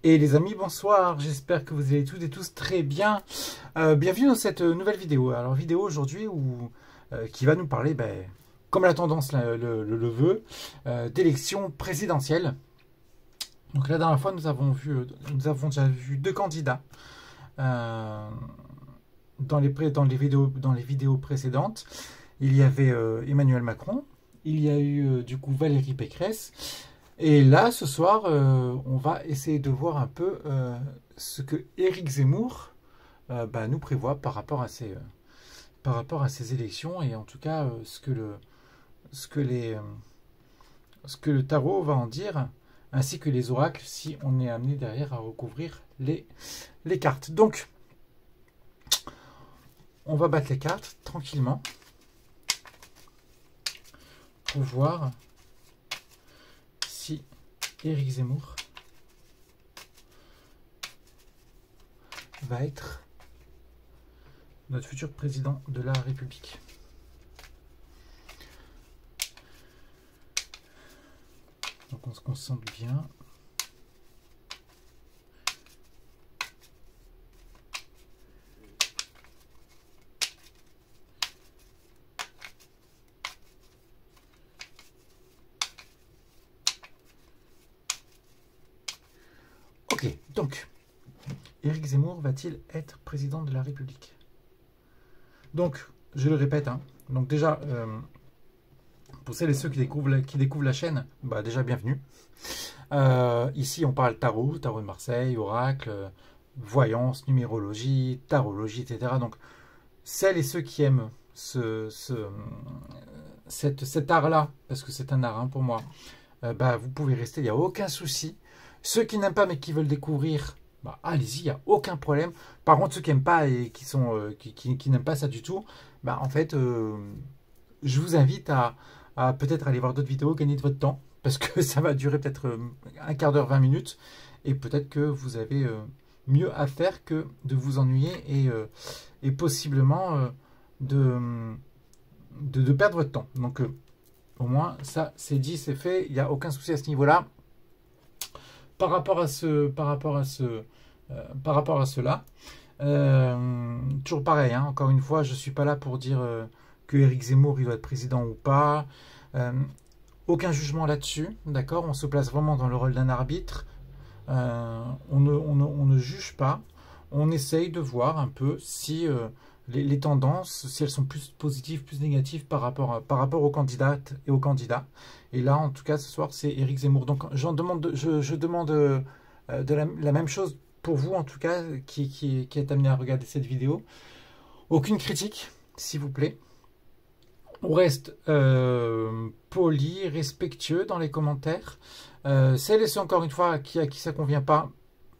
Et les amis, bonsoir, j'espère que vous allez toutes et tous très bien. Bienvenue dans cette nouvelle vidéo. Alors vidéo aujourd'hui qui va nous parler, comme la tendance le veut, d'élections présidentielles. Donc la dernière fois, nous avons déjà vu deux candidats dans les vidéos précédentes. Il y avait Emmanuel Macron, il y a eu du coup Valérie Pécresse. Et là, ce soir, on va essayer de voir un peu ce que Éric Zemmour nous prévoit par rapport à ces élections et en tout cas ce que le tarot va en dire, ainsi que les oracles si on est amené derrière à recouvrir les cartes. Donc, on va battre les cartes tranquillement pour voir si Éric Zemmour va être notre futur président de la République. Donc on se concentre bien. Ok, donc, Éric Zemmour va-t-il être président de la République? Donc, je le répète, donc déjà, pour celles et ceux qui découvrent la chaîne, déjà bienvenue. Ici, on parle tarot de Marseille, oracle, voyance, numérologie, tarologie, etc. Donc, celles et ceux qui aiment cet art-là, parce que c'est un art pour moi, vous pouvez rester, il n'y a aucun souci. Ceux qui n'aiment pas mais qui veulent découvrir, allez-y, il n'y a aucun problème. Par contre, ceux qui n'aiment pas et qui n'aiment pas ça du tout, en fait, je vous invite à peut-être aller voir d'autres vidéos, gagner de votre temps, parce que ça va durer peut-être un quart d'heure, 20 minutes, et peut-être que vous avez mieux à faire que de vous ennuyer et possiblement de perdre votre temps. Donc, au moins, ça, c'est dit, c'est fait, il n'y a aucun souci à ce niveau-là. Par rapport à cela, toujours pareil, encore une fois, je ne suis pas là pour dire que Éric Zemmour il doit être président ou pas. Aucun jugement là-dessus, d'accord? On se place vraiment dans le rôle d'un arbitre. On ne juge pas. On essaye de voir un peu si les tendances, si elles sont plus positives, plus négatives par rapport aux candidates et aux candidats. Et là, en tout cas, ce soir, c'est Éric Zemmour. Donc, je demande la même chose pour vous, en tout cas, qui est amené à regarder cette vidéo. Aucune critique, s'il vous plaît. On reste poli, respectueux dans les commentaires. Celles et ceux, encore une fois, à qui ça ne convient pas,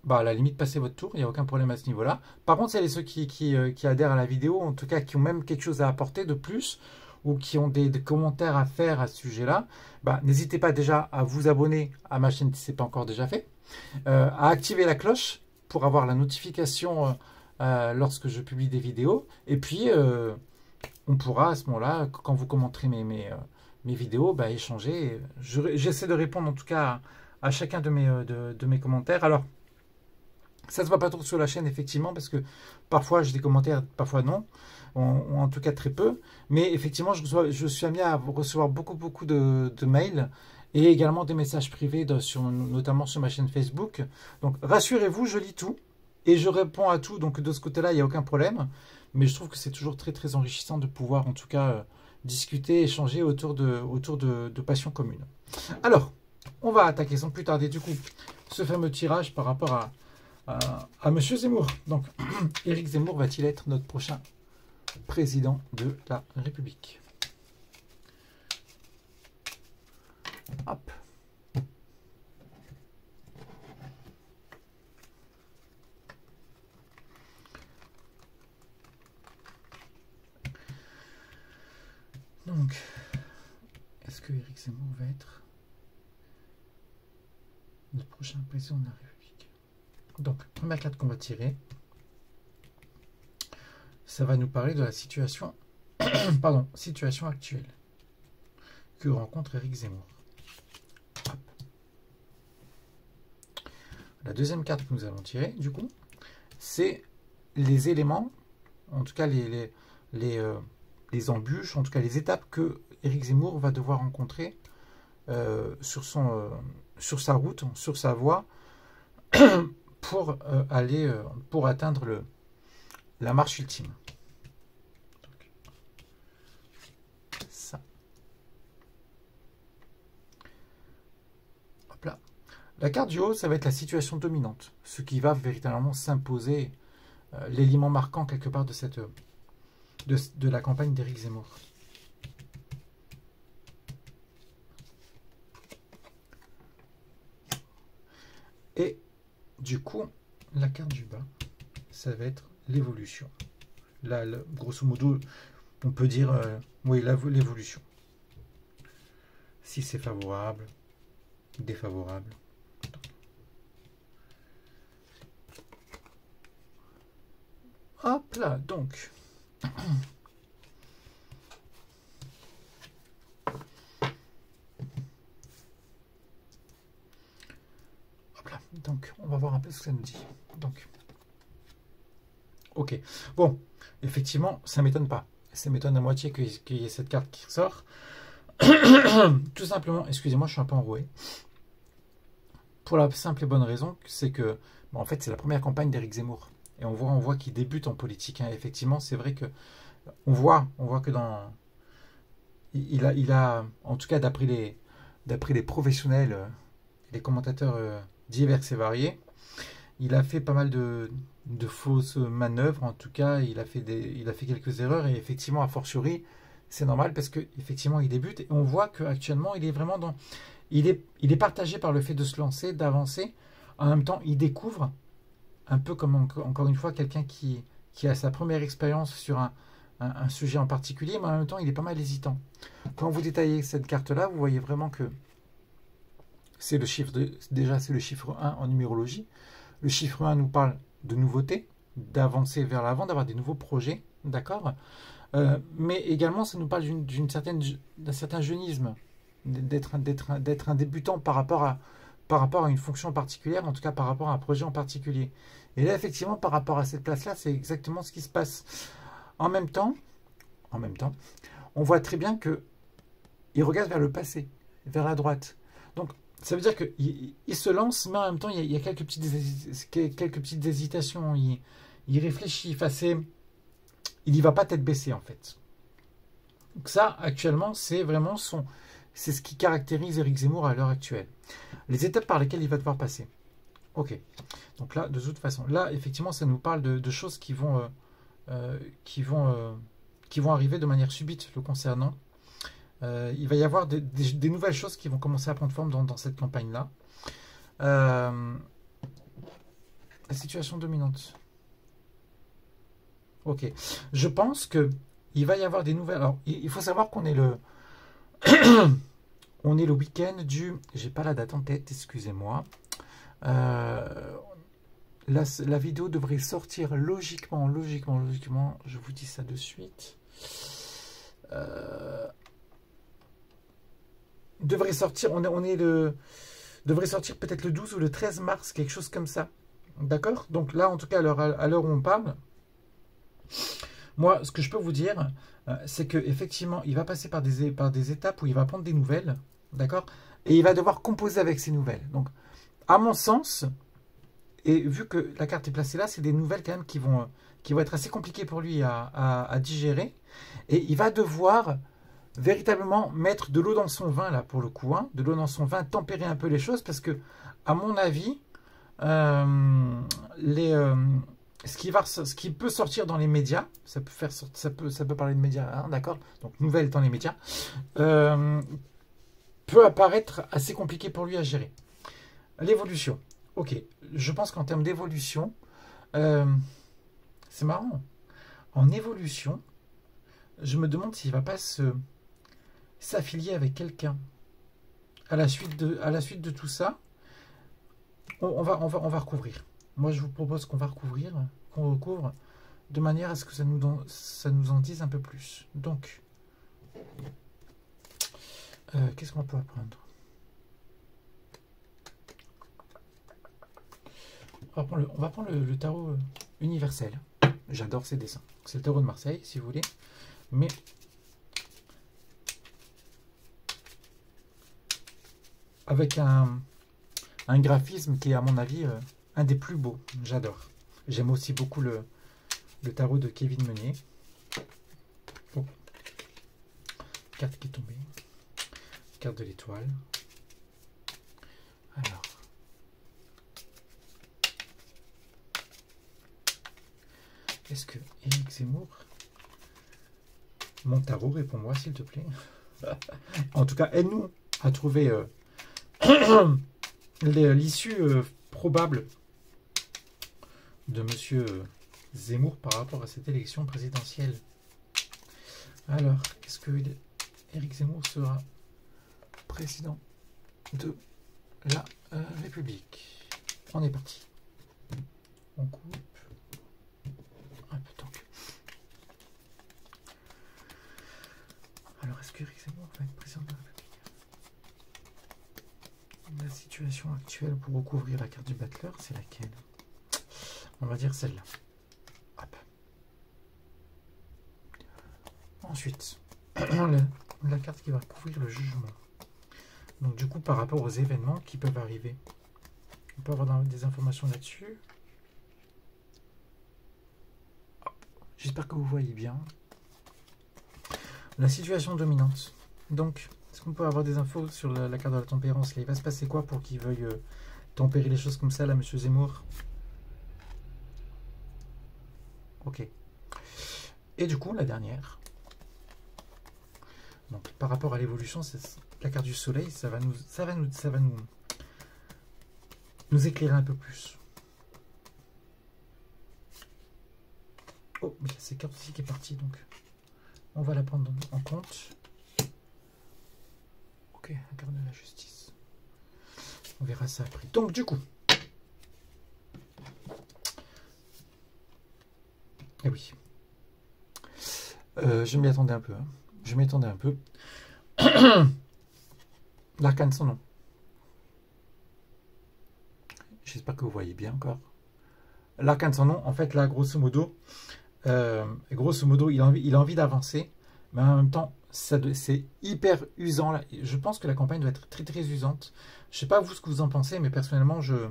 à la limite, passez votre tour, il n'y a aucun problème à ce niveau-là. Par contre, celles et ceux qui adhèrent à la vidéo, en tout cas, qui ont même quelque chose à apporter de plus, ou qui ont des commentaires à faire à ce sujet-là, n'hésitez pas déjà à vous abonner à ma chaîne si ce n'est pas encore déjà fait, à activer la cloche pour avoir la notification lorsque je publie des vidéos, et puis on pourra à ce moment-là, quand vous commenterez mes vidéos, échanger. J'essaie de répondre en tout cas à chacun de mes commentaires. Alors, ça ne se voit pas trop sur la chaîne, effectivement, parce que parfois j'ai des commentaires, parfois non, ou en tout cas très peu. Mais effectivement, je suis amené à recevoir beaucoup de mails et également des messages privés, notamment sur ma chaîne Facebook. Donc rassurez-vous, je lis tout et je réponds à tout. Donc de ce côté-là, il n'y a aucun problème. Mais je trouve que c'est toujours très enrichissant de pouvoir, en tout cas, discuter, échanger autour de passions communes. Alors, on va attaquer sans plus tarder, du coup, ce fameux tirage par rapport à Monsieur Zemmour. Donc, Éric Zemmour va-t-il être notre prochain président de la République? Hop. Donc, est-ce que Éric Zemmour va être notre prochain président de la République? Donc, première carte qu'on va tirer, ça va nous parler de la situation, situation actuelle que rencontre Éric Zemmour. Hop. La deuxième carte que nous allons tirer, du coup, c'est les éléments, en tout cas les embûches, en tout cas les étapes que Éric Zemmour va devoir rencontrer sur sa route, sur sa voie, pour pour atteindre la marche ultime. Donc, ça. Hop là. La carte du haut, ça va être la situation dominante, ce qui va véritablement s'imposer, l'élément marquant quelque part de la campagne d'Éric Zemmour. Et du coup, la carte du bas, ça va être l'évolution. Là, grosso modo, on peut dire, oui, l'évolution. Si c'est favorable, défavorable. Hop là, donc. Hop là, donc, on va voir un peu ce que ça nous dit. Donc, ok. Bon, effectivement, ça ne m'étonne pas. Ça m'étonne à moitié qu'il y ait cette carte qui ressort. Tout simplement, excusez-moi, je suis un peu enroué. Pour la simple et bonne raison, c'est que, bon, en fait, c'est la première campagne d'Éric Zemmour. Et on voit qu'il débute en politique. Hein. Effectivement, c'est vrai que on voit que il a, en tout cas d'après les professionnels, les commentateurs divers et variés, il a fait pas mal de fausses manœuvres. En tout cas, il a fait quelques erreurs. Et effectivement, a fortiori, c'est normal parce que effectivement, il débute. Et on voit qu'actuellement, il est vraiment il est partagé par le fait de se lancer, d'avancer. En même temps, il découvre, un peu comme encore une fois, quelqu'un qui a sa première expérience sur un sujet en particulier, mais en même temps, il est pas mal hésitant. Quand vous détaillez cette carte-là, vous voyez vraiment que c'est le chiffre déjà, c'est le chiffre 1 en numérologie. Le chiffre 1 nous parle de nouveautés, d'avancer vers l'avant, d'avoir des nouveaux projets, d'accord, mais également, ça nous parle d'un certain jeunisme, d'être un débutant par rapport à une fonction particulière, en tout cas par rapport à un projet en particulier. Et là, effectivement, par rapport à cette place-là, c'est exactement ce qui se passe. En même temps, on voit très bien qu'il regarde vers le passé, vers la droite. Donc, ça veut dire qu'il se lance, mais en même temps, il y a quelques petites hésitations. Il réfléchit. Enfin, il n'y va pas tête baissée, en fait. Donc ça, actuellement, c'est vraiment c'est ce qui caractérise Éric Zemmour à l'heure actuelle. Les étapes par lesquelles il va devoir passer. Ok. Donc là, de toute façon, là, effectivement, ça nous parle de choses qui vont arriver de manière subite le concernant. Il va y avoir des nouvelles choses qui vont commencer à prendre forme dans cette campagne-là. La situation dominante. Ok. Je pense qu'il va y avoir des nouvelles... Alors, il faut savoir qu'on est on est le week-end du... J'ai pas la date en tête, excusez-moi. La vidéo devrait sortir logiquement. Je vous dis ça de suite. Devrait sortir, devrait sortir peut-être le 12 ou le 13 mars, quelque chose comme ça. D'accord? Donc là, en tout cas, à l'heure où on parle, moi, ce que je peux vous dire, c'est qu'effectivement, il va passer par des étapes où il va prendre des nouvelles, d'accord? Et il va devoir composer avec ces nouvelles. Donc, à mon sens, et vu que la carte est placée là, c'est des nouvelles quand même qui vont être assez compliquées pour lui à digérer. Et il va devoir véritablement mettre de l'eau dans son vin, là, pour le coup, hein, de l'eau dans son vin, tempérer un peu les choses, parce que, à mon avis, ce qui peut sortir dans les médias, ça peut parler de médias, hein, d'accord, donc nouvelles dans les médias, peut apparaître assez compliqué pour lui à gérer. L'évolution. Ok, je pense qu'en termes d'évolution, c'est marrant. En évolution, je me demande s'il ne va pas s'affilier avec quelqu'un. À la suite de tout ça, on va recouvrir. Moi, je vous propose qu'on recouvre de manière à ce que ça nous en dise un peu plus. Donc, qu'est-ce qu'on peut apprendre? on va prendre le tarot universel. J'adore ces dessins. C'est le tarot de Marseille, si vous voulez. Mais avec un graphisme qui est, à mon avis, un des plus beaux. J'adore. J'aime aussi beaucoup le tarot de Kevin Meunier. Oh. Carte qui est tombée. Carte de l'étoile. Alors. Est-ce que Éric Zemmour... Mon tarot, réponds-moi s'il te plaît. En tout cas, aide-nous à trouver l'issue probable de Monsieur Zemmour par rapport à cette élection présidentielle. Alors, est-ce que Éric Zemmour sera président de la République? On est parti. On coupe. Un peu tant que... Alors, est-ce que Éric Zemmour va être président de la République? La situation actuelle pour recouvrir la carte du battleur, c'est laquelle? On va dire celle-là. Hop. Ensuite, la carte qui va couvrir le jugement. Donc du coup, par rapport aux événements qui peuvent arriver, on peut avoir des informations là-dessus. J'espère que vous voyez bien. La situation dominante. Donc, est-ce qu'on peut avoir des infos sur la carte de la tempérance? Il va se passer quoi pour qu'il veuille tempérer les choses comme ça, là, monsieur Zemmour? Ok. Et du coup, la dernière. Donc, par rapport à l'évolution, c'est la carte du soleil, ça va nous éclairer un peu plus. Oh, mais c'est carte aussi qui est partie, donc on va la prendre en compte. Ok, la carte de la justice. On verra ça après. Donc, du coup, eh oui, je m'y attendais un peu. Hein. Je m'y attendais un peu. L'arcane sans nom. J'espère que vous voyez bien encore. L'arcane sans nom, en fait, là, grosso modo, il a envie d'avancer, mais en même temps, c'est hyper usant. Là. Je pense que la campagne doit être très, très usante. Je ne sais pas vous ce que vous en pensez, mais personnellement, je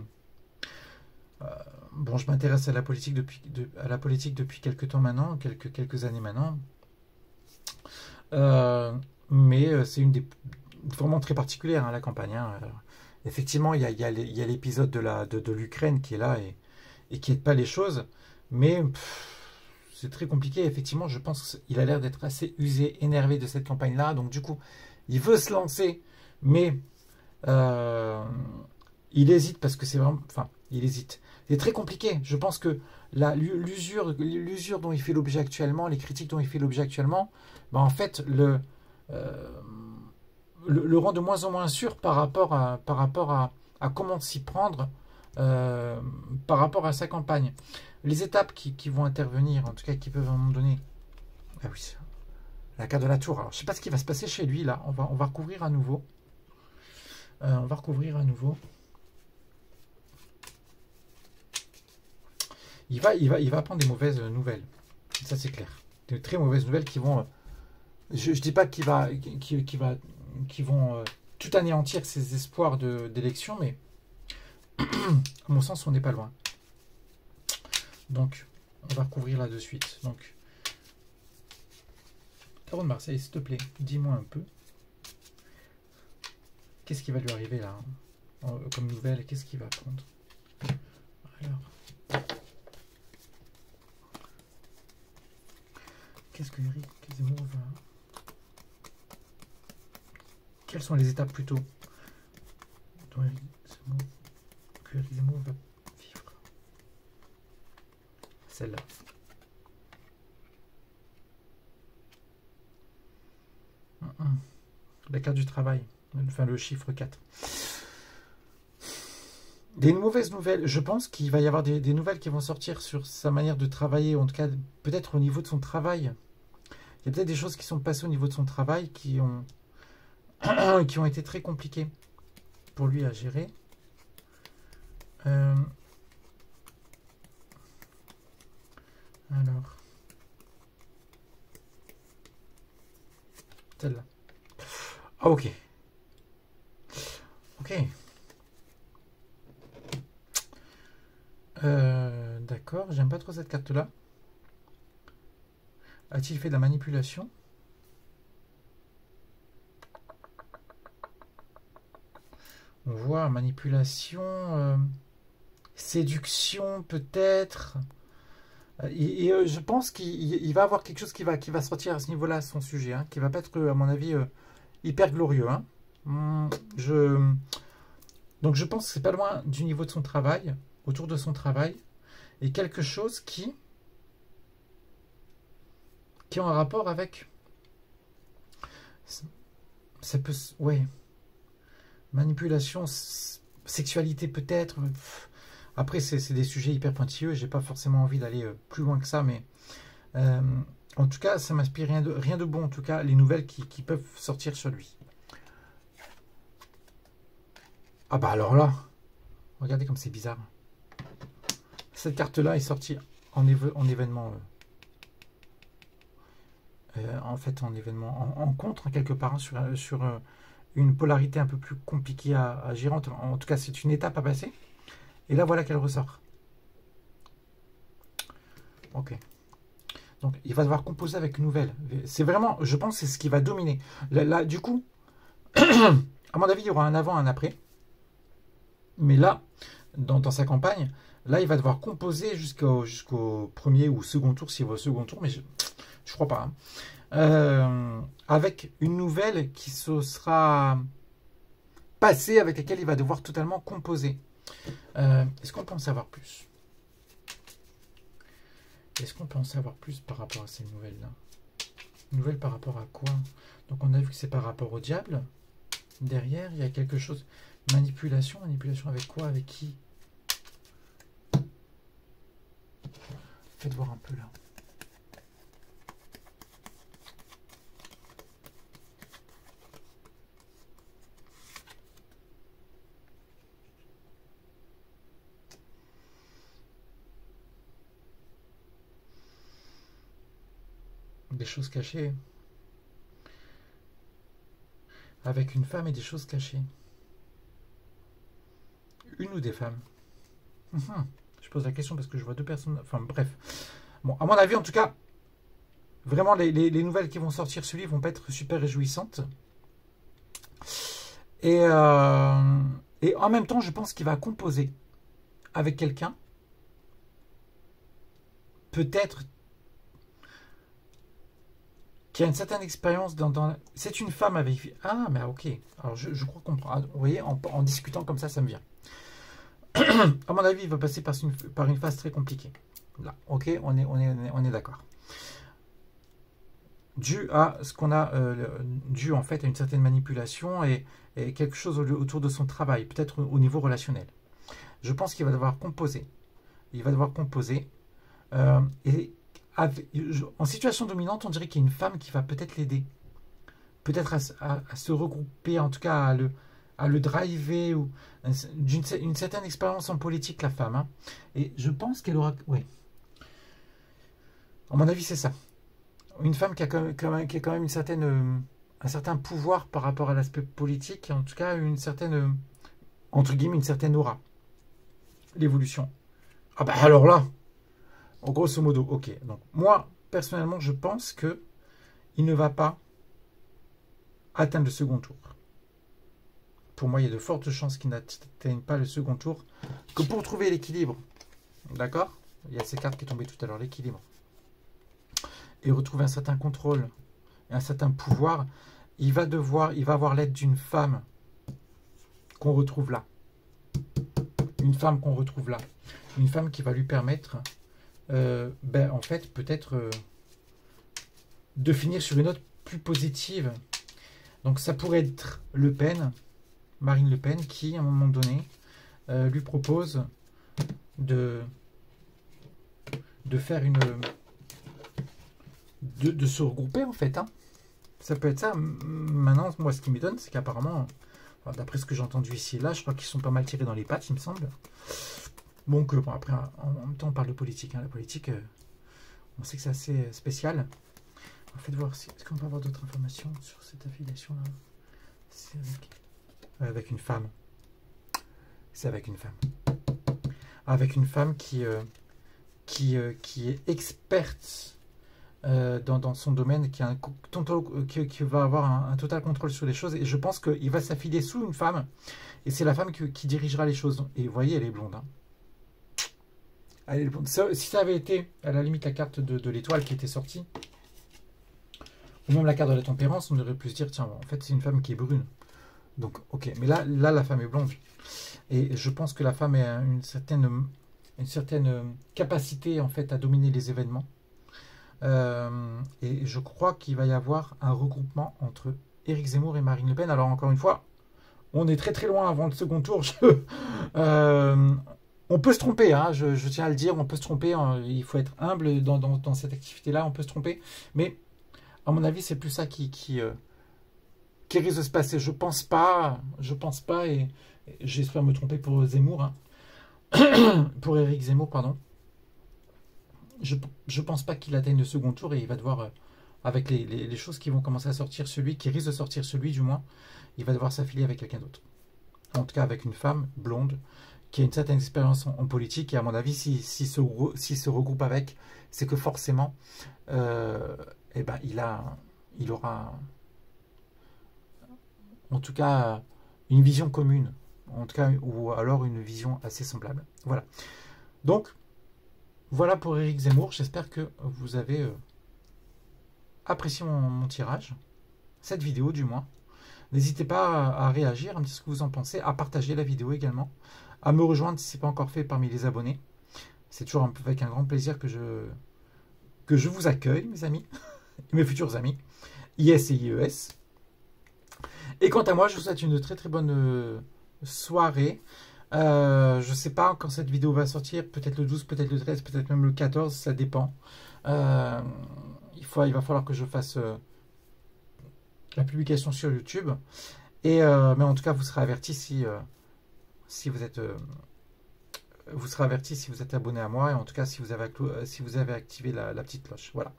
m'intéresse à la politique depuis quelques temps maintenant, quelques années maintenant. Mais c'est une des vraiment très particulière, hein, la campagne. Hein. Effectivement, il y a l'épisode de l'Ukraine qui est là et qui n'aide pas les choses, mais c'est très compliqué. Effectivement, je pense qu'il a l'air d'être assez usé, énervé de cette campagne-là. Donc, du coup, il veut se lancer, mais il hésite parce que c'est vraiment... Enfin, il hésite. C'est très compliqué. Je pense que l'usure dont il fait l'objet actuellement, les critiques dont il fait l'objet actuellement, ben, en fait, le rend de moins en moins sûr par rapport à comment s'y prendre par rapport à sa campagne. Les étapes qui vont intervenir, en tout cas qui peuvent à un moment donné... Ah oui, la carte de la tour. Alors, je ne sais pas ce qui va se passer chez lui, là. On va recouvrir à nouveau. Il va apprendre des mauvaises nouvelles. Ça, c'est clair. Des très mauvaises nouvelles qui vont... je ne dis pas qui vont tout anéantir ses espoirs d'élection, mais à mon sens, on n'est pas loin. Donc, on va recouvrir là de suite. Donc, Tarot de Marseille, s'il te plaît, dis-moi un peu. Qu'est-ce qui va lui arriver là, hein, comme nouvelle? Qu'est-ce qu'il va apprendre? Alors, qu'est-ce que Éric Zemmour va... Quelles sont les étapes plutôt dont Éric Zemmour va vivre? Celle-là. La carte du travail, enfin le chiffre 4. Des mauvaises nouvelles, je pense qu'il va y avoir des nouvelles qui vont sortir sur sa manière de travailler, en tout cas peut-être au niveau de son travail. Il y a peut-être des choses qui sont passées au niveau de son travail qui ont été très compliquées pour lui à gérer. Ah, ok. Ok. D'accord, j'aime pas trop cette carte-là. A-t-il fait de la manipulation? On voit manipulation, séduction peut-être. Je pense qu'il va avoir quelque chose qui va sortir à ce niveau-là, son sujet, hein, qui va pas être, à mon avis, hyper glorieux. Hein. Hum, je, donc je pense que c'est pas loin du niveau de son travail, autour de son travail, et quelque chose qui a un rapport avec... Ça peut... Ouais. Manipulation, sexualité peut-être. Après, c'est des sujets hyper pointilleux. J'ai pas forcément envie d'aller plus loin que ça, mais euh, en tout cas, ça m'inspire rien de bon. En tout cas, les nouvelles qui peuvent sortir sur lui. Ah bah alors là, regardez comme c'est bizarre. Cette carte-là est sortie en événement. En fait, en événement, en contre, quelque part, hein, sur une polarité un peu plus compliquée à gérer. En tout cas, c'est une étape à passer. Et là, voilà qu'elle ressort. Ok. Donc, il va devoir composer avec une nouvelle. C'est vraiment, je pense, c'est ce qui va dominer. Là, du coup, à mon avis, il y aura un avant, un après. Mais là, dans sa campagne, là, il va devoir composer jusqu'au premier ou second tour, s'il va au second tour, mais je ne crois pas. Hein. Avec une nouvelle qui se sera passée, avec laquelle il va devoir totalement composer. Est-ce qu'on peut en savoir plus? Est-ce qu'on peut en savoir plus par rapport à ces nouvelles-là? Nouvelles par rapport à quoi? Donc on a vu que c'est par rapport au diable. Derrière, il y a quelque chose. Manipulation avec quoi? Avec qui? Faites voir un peu là. Des choses cachées. Avec une femme et des choses cachées. Une ou des femmes? Je pose la question parce que je vois deux personnes. Enfin bref. Bon, à mon avis, en tout cas, vraiment les nouvelles qui vont sortir sur lui vont pas être super réjouissantes. Et en même temps, je pense qu'il va composer avec quelqu'un. Peut-être qui a une certaine expérience c'est une femme avec... Ah, mais ok. Alors, je crois comprendre. Vous voyez, en discutant comme ça me vient. À mon avis, il va passer par une phase très compliquée. Là, ok, on est d'accord. Dû à ce qu'on a... dû, en fait, à une certaine manipulation et quelque chose autour de son travail, peut-être au niveau relationnel. Je pense qu'il va devoir composer. Il va devoir composer. Et en situation dominante, on dirait qu'il y a une femme qui va peut-être l'aider. Peut-être à se regrouper, en tout cas à le driver, ou une certaine expérience en politique, la femme. Hein. Et je pense qu'elle aura... Oui. À mon avis, c'est ça. Une femme qui a quand même un certain pouvoir par rapport à l'aspect politique, et en tout cas une certaine, entre guillemets, une certaine aura. L'évolution. Ah bah alors là, grosso modo, ok. Donc moi, personnellement, je pense que il ne va pas atteindre le second tour. Pour moi, il y a de fortes chances qu'il n'atteigne pas le second tour que pour trouver l'équilibre. D'accord? Il y a ces cartes qui tombaient tout à l'heure, l'équilibre. Et retrouver un certain contrôle et un certain pouvoir, il va avoir l'aide d'une femme qu'on retrouve là. Une femme qu'on retrouve là. Une femme qui va lui permettre, en fait, peut-être de finir sur une note plus positive. Donc ça pourrait être Le Pen, Marine Le Pen, qui, à un moment donné, lui propose de faire de se regrouper, en fait. Hein. Ça peut être ça. Maintenant, moi, ce qui m'étonne, c'est qu'apparemment, d'après ce que j'ai entendu ici et là, je crois qu'ils sont pas mal tirés dans les pattes, il me semble. Donc, bon, après, en même temps, on parle de politique. Hein. La politique, on sait que c'est assez spécial. Faites voir, est-ce qu'on peut avoir d'autres informations sur cette affiliation-là? C'est avec une femme. C'est avec une femme. Avec une femme qui est experte dans son domaine, qui va avoir un total contrôle sur les choses. Et je pense qu'il va s'affiler sous une femme. Et c'est la femme qui dirigera les choses. Et vous voyez, elle est blonde. Hein. Elle est blonde. Si ça avait été, à la limite, la carte de l'étoile qui était sortie, ou même la carte de la tempérance, on aurait pu se dire, tiens, en fait, c'est une femme qui est brune. Donc, ok. Mais là, la femme est blonde. Et je pense que la femme a une certaine capacité, en fait, à dominer les événements. Et je crois qu'il va y avoir un regroupement entre Éric Zemmour et Marine Le Pen. Alors, encore une fois, on est très très loin avant le second tour. On peut se tromper, hein, je tiens à le dire, on peut se tromper. Hein, il faut être humble dans cette activité-là, on peut se tromper. Mais, à mon avis, c'est plus ça qui risque de se passer. Je pense pas, et j'espère me tromper pour Zemmour, hein. Pour Éric Zemmour, pardon. Je pense pas qu'il atteigne le second tour et il va devoir, avec les choses qui vont commencer à sortir, celui qui risque de sortir, celui du moins, il va devoir s'affilier avec quelqu'un d'autre. En tout cas avec une femme blonde qui a une certaine expérience en politique et à mon avis, s'il se regroupe avec, c'est que forcément, eh ben, il aura en tout cas une vision commune, en tout cas, ou alors une vision assez semblable. Voilà. Donc, voilà pour Éric Zemmour. J'espère que vous avez apprécié mon tirage, cette vidéo du moins. N'hésitez pas à réagir, à me dire ce que vous en pensez, à partager la vidéo également, à me rejoindre si ce n'est pas encore fait parmi les abonnés. C'est toujours avec un grand plaisir que je vous accueille, mes amis, mes futurs amis, IS et IES. Et quant à moi, je vous souhaite une très très bonne soirée. Je ne sais pas quand cette vidéo va sortir, peut-être le 12, peut-être le 13, peut-être même le 14, ça dépend. Il va falloir que je fasse la publication sur YouTube. Mais en tout cas, vous serez averti si vous êtes abonné à moi, et en tout cas si vous avez activé la petite cloche. Voilà.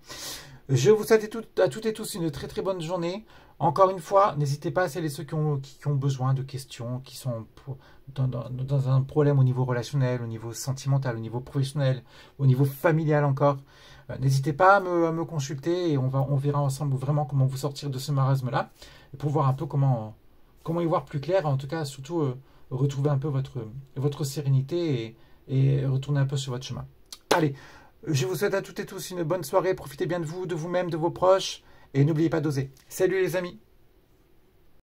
Je vous souhaite à toutes et tous une très très bonne journée. Encore une fois, n'hésitez pas, celles et ceux qui ont besoin de questions, qui sont dans un problème au niveau relationnel, au niveau sentimental, au niveau professionnel, au niveau familial encore. N'hésitez pas à me consulter et on verra ensemble vraiment comment vous sortir de ce marasme-là, pour voir un peu comment y voir plus clair, en tout cas surtout retrouver un peu votre sérénité et retourner un peu sur votre chemin. Allez, je vous souhaite à toutes et tous une bonne soirée, profitez bien de vous, de vous-même, de vos proches, et n'oubliez pas d'oser. Salut les amis!